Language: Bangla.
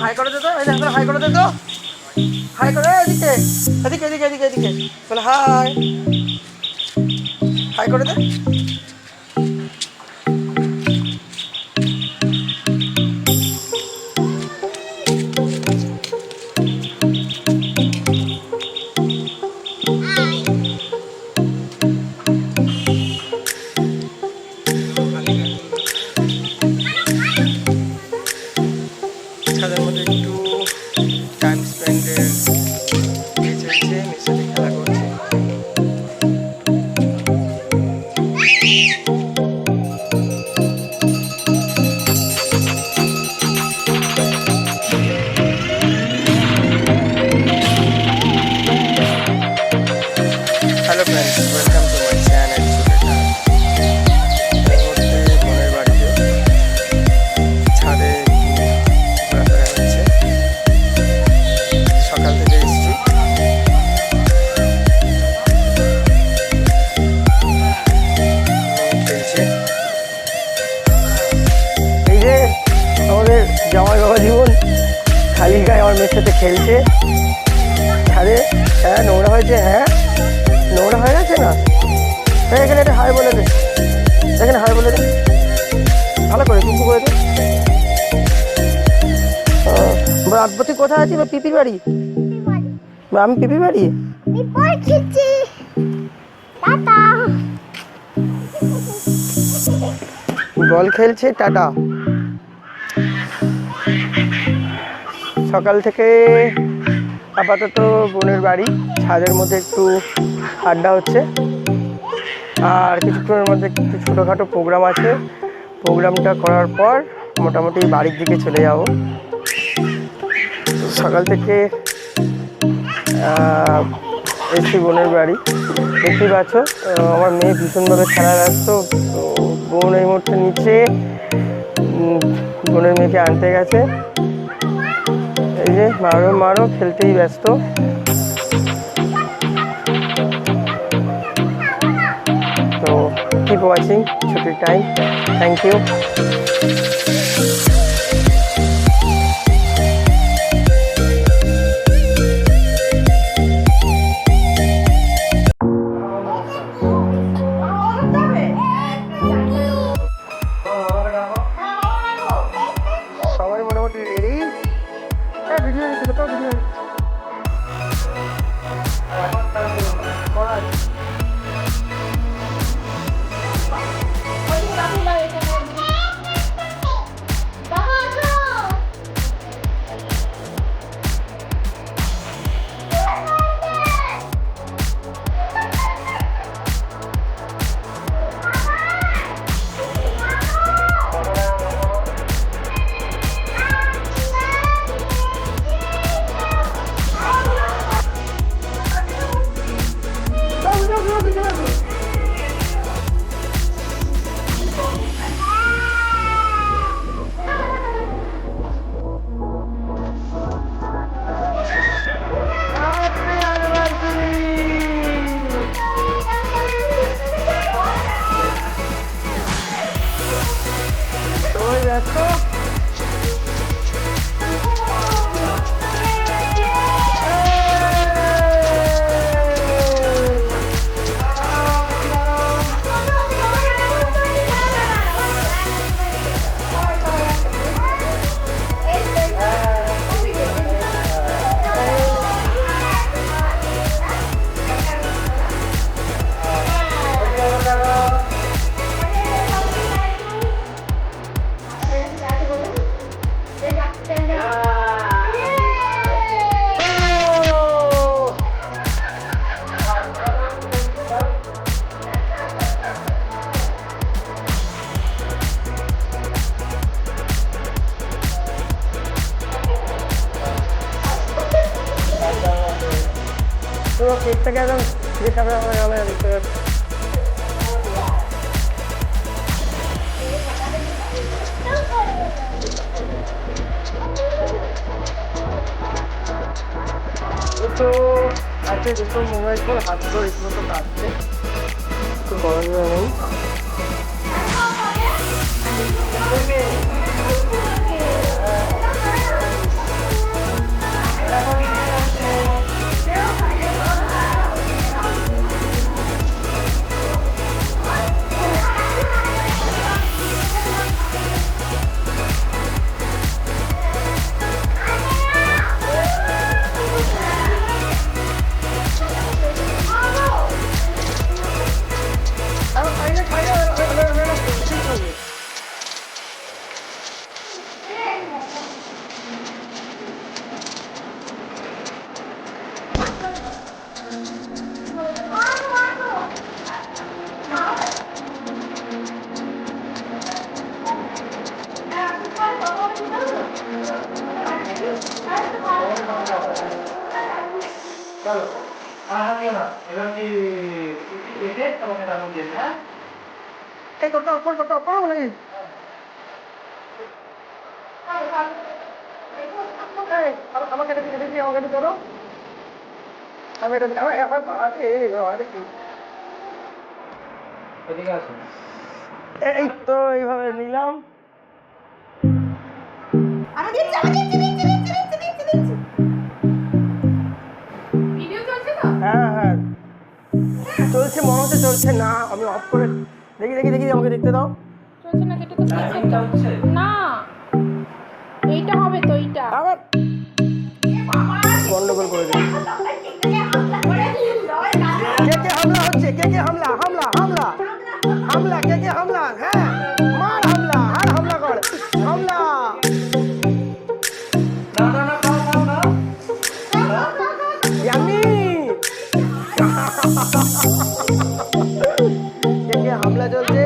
হাই করে দে তো, এই দেখো হাই করে দে তো, হাই করে এদিকে এদিকে এদিকে এদিকে এদিকে বলে হাই, হাই করে দে। ছাদের মধ্যে একটু টাইম স্পেন্ডের চলছে, মেয়ের সাথে খেলা করছে। Hello friends, welcome to my channel. এই মুহূর্তে বোনের বাড়িতে ছাদে ঘোরাফেরা হচ্ছে। সকাল থেকে এসেছি, খেলছে। এই যে আমাদের জামাই বাবা জীবন খালি গায়ে আমার মেয়ের সাথে খেলছে ছাদে। হ্যাঁ নোংরা হয়েছে, হ্যাঁ নোংরা হয়ে গেছে না? এখানে একটা হাই বলে দে, এখানে হাই বলে দে, ভালো করে চুপু করে দে। তুই কোথায় আছিস? পিপির বাড়ি? আমি পিপির বাড়ি। বল খেলছে, টাটা। সকাল থেকে আপাতত বোনের বাড়ি, ছাদের মধ্যে একটু আড্ডা হচ্ছে, আর কিছুক্ষণের মধ্যে একটু ছোটোখাটো প্রোগ্রাম আছে। প্রোগ্রামটা করার পর মোটামুটি বাড়ির দিকে চলে যাব। সকাল থেকে এসছি বোনের বাড়ি, দেখতেই পাচ্ছ আমার মেয়ে ভীষণভাবে খেলা ব্যস্ত। তো বোন এই মুহূর্তে নিচে বোনের মেয়েকে আনতে গেছে। এই যে মারো মারো খেলতেই ব্যস্ত। তো কিপ ওয়াচিং ছুটির টাইম। Thank you. সবাই মোটামুটি রেডি। ভিডিও দিচ্ছিল তো, ভিডিও পুরো কেকটাকে একদম যেভাবে আমরা দেখতে পাচ্ছি। তো আজকে যেসব মোবাইল ফোন হাত ধরে এগুলো তো কাটছে, একটু গরম নেই। এই করতে নাকি আমাকে দেখি আমাকে ধরো আমি এটা এই তো এইভাবে নিলাম। হ্যাঁ হ্যাঁ চলছে, মনে হচ্ছে চলছে না, আমি অফ করে দেখি আমাকে দেখতে দাও। চলছে না, যেটা তো চলছে না, এইটা হবে তো, এইটা আবার গন্ডগোল করে দিই। কে হামলা হচ্ছে, কে হামলা কে হামলা, হ্যাঁ মার হামলা, আর হামলা কর, হামলা ইয়ামি কে হামলা চলছে।